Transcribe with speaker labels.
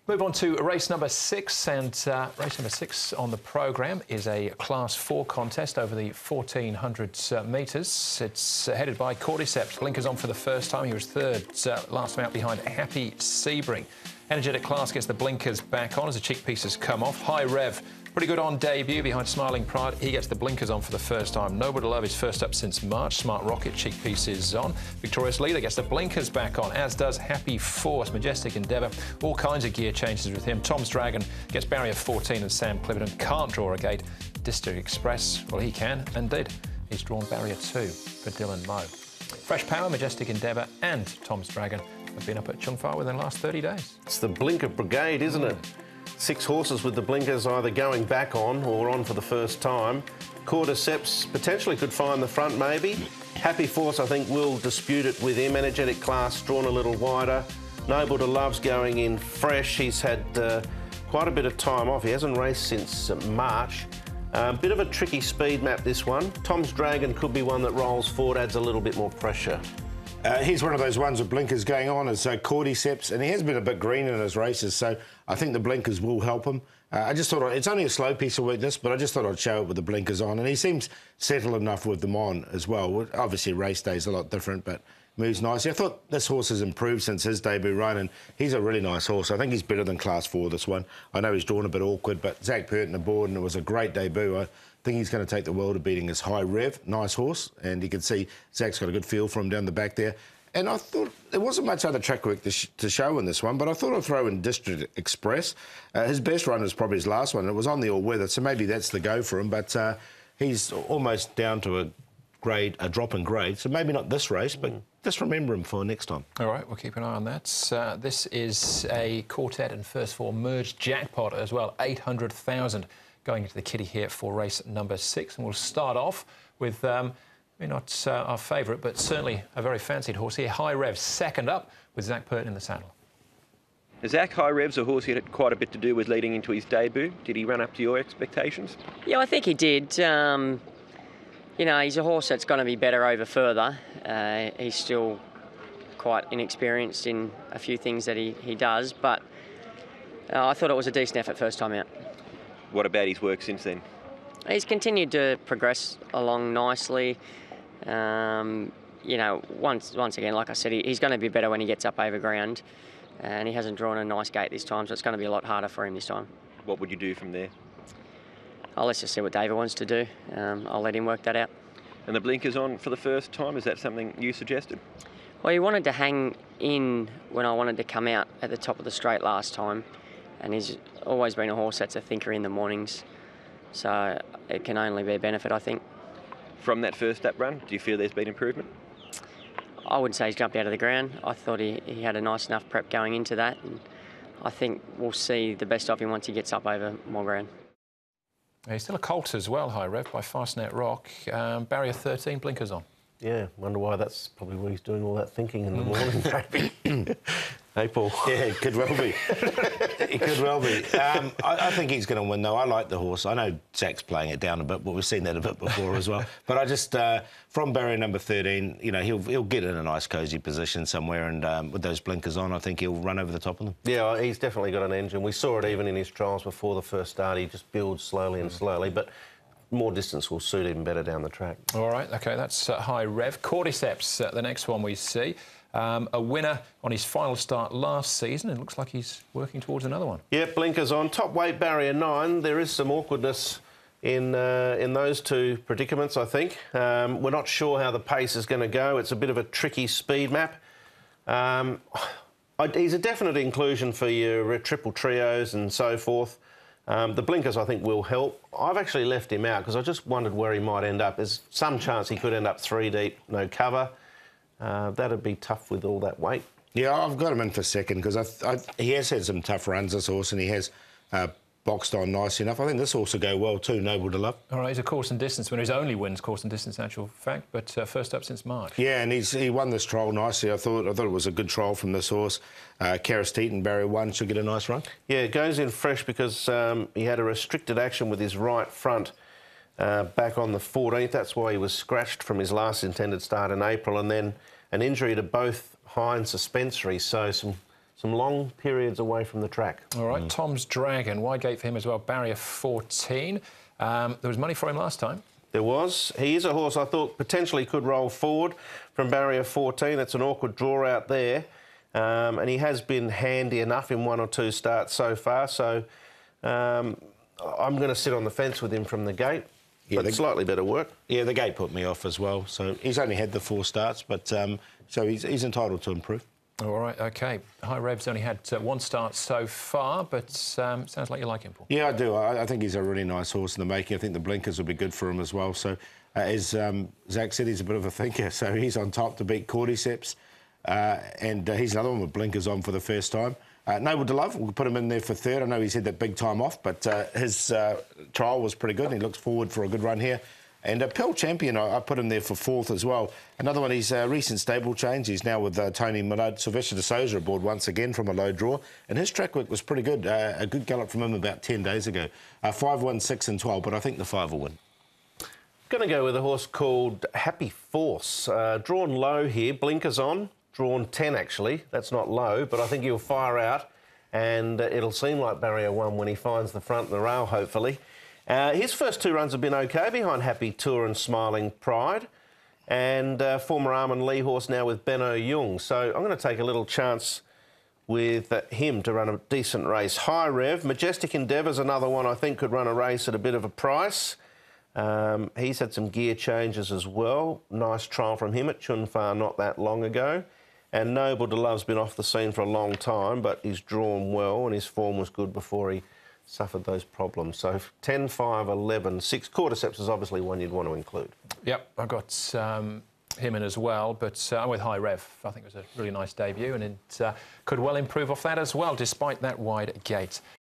Speaker 1: Move on to race number 6, and race number 6 on the programme is a Class 4 contest over the 1400 metres. It's headed by Cordyceps. Blinkers on for the first time. He was third last time out behind Happy Sebring. Energetic Class gets the blinkers back on as the cheek pieces come off. High Rev, pretty good on debut behind Smiling Pride. He gets the blinkers on for the first time. Noble to Love is first up since March. Smart Rocket, cheek pieces on. Victorious Leader gets the blinkers back on, as does Happy Force. Majestic Endeavour, all kinds of gear changes with him. Tom's Dragon gets barrier 14 and Sam Cliverton can't draw a gate. District Express, well, he can and did. He's drawn barrier 2 for Dylan Moe. Fresh Power, Majestic Endeavour and Tom's Dragon have been up at Chung Fa within the last 30 days.
Speaker 2: It's the blinker brigade, isn't it? 6 horses with the blinkers either going back on or on for the first time. Cordyceps potentially could find the front, maybe. Happy Force, I think, will dispute it with him. Energetic Class drawn a little wider. Noble to Love's going in fresh. He's had quite a bit of time off. He hasn't raced since March. Bit of a tricky speed map, this one. Tom's Dragon could be one that rolls forward, adds a little bit more pressure.
Speaker 3: He's one of those ones with blinkers going on as Cordyceps, and he has been a bit green in his races, so I think the blinkers will help him. I just thought it's only a slow piece of work, this, but I just thought I'd show it with the blinkers on, and he seems settled enough with them on as well. Obviously, race day is a lot different, but moves nicely. I thought this horse has improved since his debut run, and he's a really nice horse. I think he's better than Class 4, this one. I know he's drawn a bit awkward, but Zach Purton aboard, and it was a great debut. I think he's going to take the world of beating his High Rev. Nice horse, and you can see Zach's got a good feel for him down the back there. And I thought there wasn't much other track work to show in this one, but I thought I'd throw in District Express. His best run was probably his last one. It was on the all-weather, so maybe that's the go for him, but he's almost down to a drop in grade, so maybe not this race, but just remember him for next time.
Speaker 1: All right, we'll keep an eye on that. This is a quartet and first 4 merged jackpot as well, 800,000 going into the kitty here for race number 6. And we'll start off with, maybe not our favourite, but certainly a very fancied horse here, High Rev, second up with Zach Purton in the saddle.
Speaker 4: Zach, High Rev's a horse he had quite a bit to do with leading into his debut. Did he run up to your expectations?
Speaker 5: Yeah, I think he did. You know, he's a horse that's going to be better over further. He's still quite inexperienced in a few things that he does, but I thought it was a decent effort first time out.
Speaker 4: What about his work since then?
Speaker 5: He's continued to progress along nicely. You know, once again, like I said, he's going to be better when he gets up over ground, and he hasn't drawn a nice gate this time, so it's going to be a lot harder for him this time.
Speaker 4: What would you do from there?
Speaker 5: Let's just see what David wants to do. I'll let him work that out.
Speaker 4: And the blinkers on for the first time, is that something you suggested?
Speaker 5: Well, he wanted to hang in when I wanted to come out at the top of the straight last time, and he's always been a horse that's a thinker in the mornings, so it can only be a benefit, I think.
Speaker 4: From that first up run, do you feel there's been improvement?
Speaker 5: I wouldn't say he's jumped out of the ground. I thought he had a nice enough prep going into that, and I think we'll see the best of him once he gets up over more ground.
Speaker 1: He's still a colt as well, High Rev, by Fastnet Rock. Barrier 13, blinkers on.
Speaker 2: Yeah, wonder why that's probably where he's doing all that thinking in the morning, maybe. Hey, Paul.
Speaker 3: Yeah, it could well be. It could well be. I think he's going to win, though. I like the horse. I know Zach's playing it down a bit, but we've seen that a bit before as well. But I just, from barrier number 13, you know, he'll get in a nice, cosy position somewhere, and with those blinkers on, I think he'll run over the top of them.
Speaker 2: Yeah, he's definitely got an engine. We saw it even in his trials before the first start. He just builds slowly and slowly, but more distance will suit him better down the track.
Speaker 1: All right, OK, that's High Rev. Cordyceps, the next one we see. A winner on his final start last season. It looks like he's working towards another one.
Speaker 2: Yeah, blinkers on. Top weight, barrier 9. There is some awkwardness in those two predicaments, I think. We're not sure how the pace is going to go. It's a bit of a tricky speed map. He's a definite inclusion for your triple trios and so forth. The blinkers, I think, will help. I've actually left him out because I just wondered where he might end up. There's some chance he could end up 3 deep, no cover. That'd be tough with all that weight.
Speaker 3: Yeah, I've got him in for second because he has had some tough runs, this horse, and he has boxed on nice enough. I think this horse will go well too, Noble to Love.
Speaker 1: All right, he's a course and distance winner. His only wins course and distance, in actual fact, but first up since March. Yeah,
Speaker 3: and he won this trial nicely. I thought it was a good trial from this horse. Karis Teton, barrier 1, should get a nice run.
Speaker 2: Yeah, it goes in fresh because he had a restricted action with his right front back on the 14th. That's why he was scratched from his last intended start in April, and then an injury to both hind suspensory, so some some long periods away from the track.
Speaker 1: All right, Tom's Dragon, wide gate for him as well, barrier 14. There was money for him last time.
Speaker 2: There was. He is a horse I thought potentially could roll forward from barrier 14. That's an awkward draw out there. And he has been handy enough in 1 or 2 starts so far. So I'm going to sit on the fence with him from the gate. Yeah, but slightly better work.
Speaker 3: Yeah, the gate put me off as well. So he's only had the 4 starts, but so he's entitled to improve.
Speaker 1: All right, OK. High Rev's only had 1 start so far, but sounds like you like him, Paul.
Speaker 3: Yeah, I do. I think he's a really nice horse in the making. I think the blinkers will be good for him as well. So as Zach said, he's a bit of a thinker. So he's on top to beat Cordyceps. And he's another one with blinkers on for the first time. Noble to Love, we'll put him in there for 3rd. I know he's had that big time off, but his trial was pretty good and he looks forward for a good run here. And Pell Champion, I put him there for 4th as well. Another one, he's recent stable change. He's now with Tony Millard. Sylvester de Souza aboard once again from a low draw. And his track work was pretty good. A good gallop from him about 10 days ago. 5, 1, 6 and 12, but I think the 5 will win.
Speaker 2: Going to go with a horse called Happy Force. Drawn low here, blinkers on. Drawn 10, actually. That's not low, but I think he'll fire out. And it'll seem like barrier 1 when he finds the front of the rail, hopefully. His first 2 runs have been OK, behind Happy Tour and Smiling Pride. And former Armin Lee horse now with Benno Jung. So I'm going to take a little chance with him to run a decent race. High Rev. Majestic Endeavour's another one I think could run a race at a bit of a price. He's had some gear changes as well. Nice trial from him at Chunfar not that long ago. And Noble de Love's been off the scene for a long time, but he's drawn well and his form was good before he suffered those problems. So 10, 5, 11, 6. Cordyceps is obviously one you'd want to include.
Speaker 1: Yep, I've got him in as well, but I'm with High Rev. I think it was a really nice debut and it could well improve off that as well, despite that wide gate.